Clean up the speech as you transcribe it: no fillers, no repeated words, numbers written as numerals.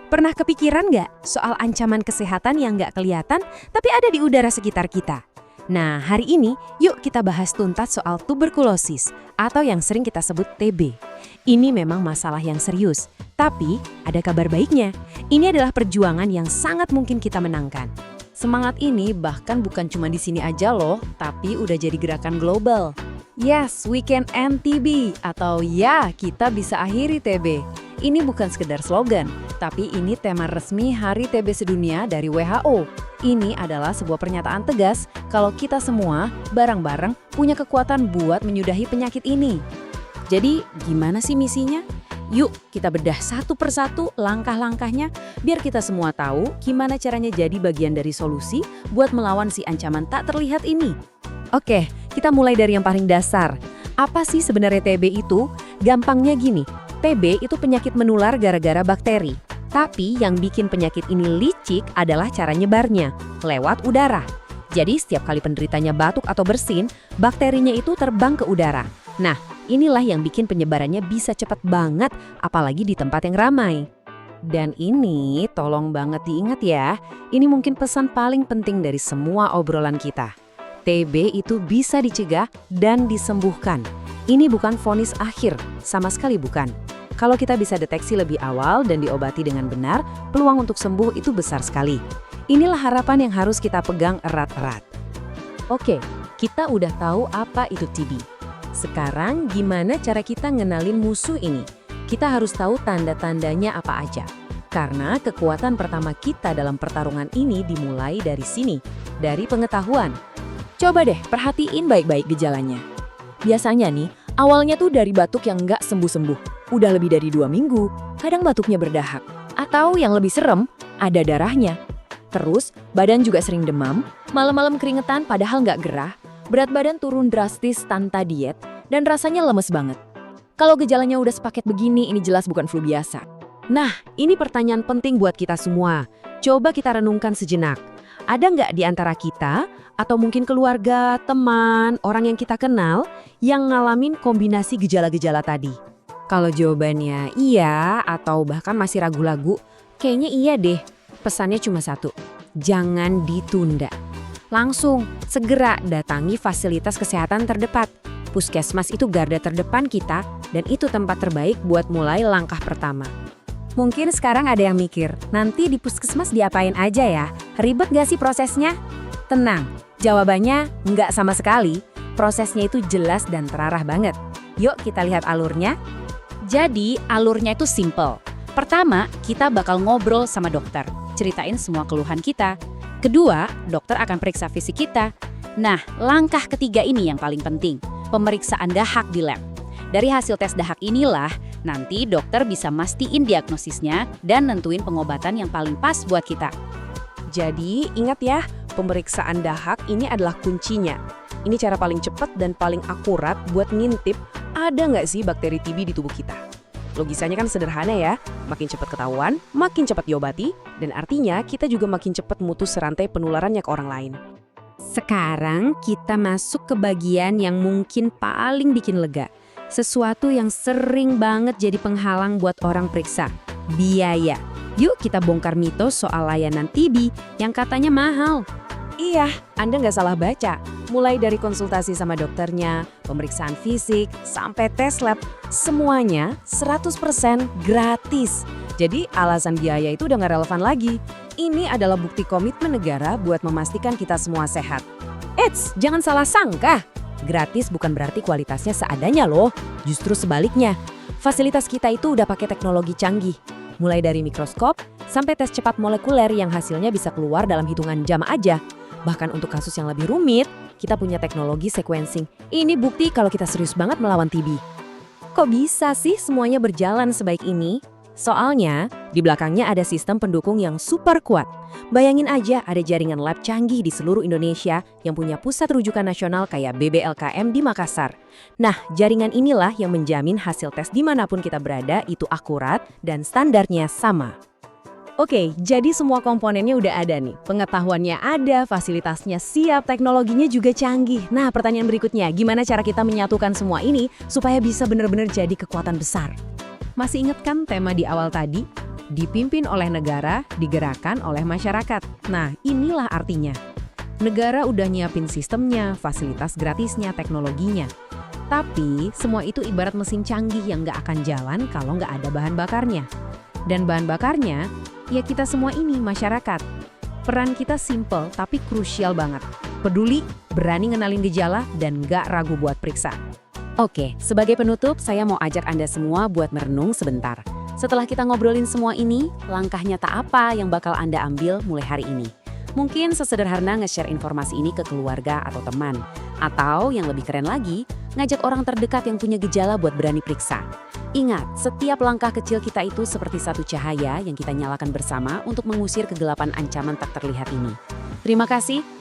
Pernah kepikiran nggak soal ancaman kesehatan yang nggak kelihatan tapi ada di udara sekitar kita? Nah, hari ini yuk kita bahas tuntas soal tuberkulosis atau yang sering kita sebut TB. Ini memang masalah yang serius, tapi ada kabar baiknya. Ini adalah perjuangan yang sangat mungkin kita menangkan. Semangat ini bahkan bukan cuma di sini aja loh, tapi udah jadi gerakan global. Yes, we can end TB, atau ya, kita bisa akhiri TB. Ini bukan sekedar slogan, tapi ini tema resmi Hari TB Sedunia dari WHO. Ini adalah sebuah pernyataan tegas kalau kita semua bareng-bareng punya kekuatan buat menyudahi penyakit ini. Jadi, gimana sih misinya? Yuk, kita bedah satu persatu langkah-langkahnya biar kita semua tahu gimana caranya jadi bagian dari solusi buat melawan si ancaman tak terlihat ini. Oke, kita mulai dari yang paling dasar. Apa sih sebenarnya TB itu? Gampangnya gini, TB itu penyakit menular gara-gara bakteri. Tapi yang bikin penyakit ini licik adalah cara nyebarnya, lewat udara. Jadi setiap kali penderitanya batuk atau bersin, bakterinya itu terbang ke udara. Nah, inilah yang bikin penyebarannya bisa cepat banget, apalagi di tempat yang ramai. Dan ini tolong banget diingat ya, ini mungkin pesan paling penting dari semua obrolan kita. TB itu bisa dicegah dan disembuhkan. Ini bukan vonis akhir, sama sekali bukan. Kalau kita bisa deteksi lebih awal dan diobati dengan benar, peluang untuk sembuh itu besar sekali. Inilah harapan yang harus kita pegang erat-erat. Oke, kita udah tahu apa itu TB. Sekarang gimana cara kita ngenalin musuh ini? Kita harus tahu tanda-tandanya apa aja. Karena kekuatan pertama kita dalam pertarungan ini dimulai dari sini, dari pengetahuan. Coba deh perhatiin baik-baik gejalanya. Biasanya nih, awalnya tuh dari batuk yang nggak sembuh-sembuh. Udah lebih dari 2 minggu, kadang batuknya berdahak. Atau yang lebih serem, ada darahnya. Terus, badan juga sering demam, malam-malam keringetan padahal nggak gerah, berat badan turun drastis tanpa diet, dan rasanya lemes banget. Kalau gejalanya udah sepaket begini, ini jelas bukan flu biasa. Nah, ini pertanyaan penting buat kita semua. Coba kita renungkan sejenak. Ada nggak di antara kita, atau mungkin keluarga, teman, orang yang kita kenal, yang ngalamin kombinasi gejala-gejala tadi? Kalau jawabannya iya, atau bahkan masih ragu-ragu, kayaknya iya deh. Pesannya cuma satu, jangan ditunda. Langsung, segera datangi fasilitas kesehatan terdekat. Puskesmas itu garda terdepan kita, dan itu tempat terbaik buat mulai langkah pertama. Mungkin sekarang ada yang mikir, nanti di puskesmas diapain aja ya? Ribet gak sih prosesnya? Tenang, jawabannya nggak sama sekali. Prosesnya itu jelas dan terarah banget. Yuk kita lihat alurnya. Jadi, alurnya itu simple. Pertama, kita bakal ngobrol sama dokter, ceritain semua keluhan kita. Kedua, dokter akan periksa fisik kita. Nah, langkah ketiga ini yang paling penting, pemeriksaan dahak di lab. Dari hasil tes dahak inilah, nanti dokter bisa mastiin diagnosisnya dan nentuin pengobatan yang paling pas buat kita. Jadi, ingat ya, pemeriksaan dahak ini adalah kuncinya. Ini cara paling cepat dan paling akurat buat ngintip ada nggak sih bakteri TB di tubuh kita. Logisanya kan sederhana ya, makin cepat ketahuan, makin cepat diobati, dan artinya kita juga makin cepat mutus rantai penularannya ke orang lain. Sekarang kita masuk ke bagian yang mungkin paling bikin lega. Sesuatu yang sering banget jadi penghalang buat orang periksa, biaya. Yuk kita bongkar mitos soal layanan TB yang katanya mahal. Iya, Anda nggak salah baca. Mulai dari konsultasi sama dokternya, pemeriksaan fisik, sampai tes lab, semuanya 100% gratis. Jadi alasan biaya itu udah nggak relevan lagi. Ini adalah bukti komitmen negara buat memastikan kita semua sehat. Eits, jangan salah sangka. Gratis bukan berarti kualitasnya seadanya loh. Justru sebaliknya, fasilitas kita itu udah pakai teknologi canggih. Mulai dari mikroskop sampai tes cepat molekuler yang hasilnya bisa keluar dalam hitungan jam aja. Bahkan untuk kasus yang lebih rumit, kita punya teknologi sequencing. Ini bukti kalau kita serius banget melawan TB. Kok bisa sih semuanya berjalan sebaik ini? Soalnya, di belakangnya ada sistem pendukung yang super kuat. Bayangin aja ada jaringan lab canggih di seluruh Indonesia yang punya pusat rujukan nasional kayak BBLKM di Makassar. Nah, jaringan inilah yang menjamin hasil tes dimanapun kita berada itu akurat dan standarnya sama. Oke, jadi semua komponennya udah ada nih. Pengetahuannya ada, fasilitasnya siap, teknologinya juga canggih. Nah, pertanyaan berikutnya, gimana cara kita menyatukan semua ini supaya bisa benar-benar jadi kekuatan besar? Masih ingat kan tema di awal tadi? Dipimpin oleh negara, digerakkan oleh masyarakat. Nah, inilah artinya. Negara udah nyiapin sistemnya, fasilitas gratisnya, teknologinya. Tapi, semua itu ibarat mesin canggih yang nggak akan jalan kalau nggak ada bahan bakarnya. Dan bahan bakarnya, ya kita semua ini, masyarakat. Peran kita simple tapi krusial banget. Peduli, berani ngenalin gejala, dan nggak ragu buat periksa. Oke, sebagai penutup, saya mau ajak Anda semua buat merenung sebentar. Setelah kita ngobrolin semua ini, langkah nyata apa yang bakal Anda ambil mulai hari ini? Mungkin sesederhana nge-share informasi ini ke keluarga atau teman. Atau yang lebih keren lagi, ngajak orang terdekat yang punya gejala buat berani periksa. Ingat, setiap langkah kecil kita itu seperti satu cahaya yang kita nyalakan bersama untuk mengusir kegelapan ancaman tak terlihat ini. Terima kasih.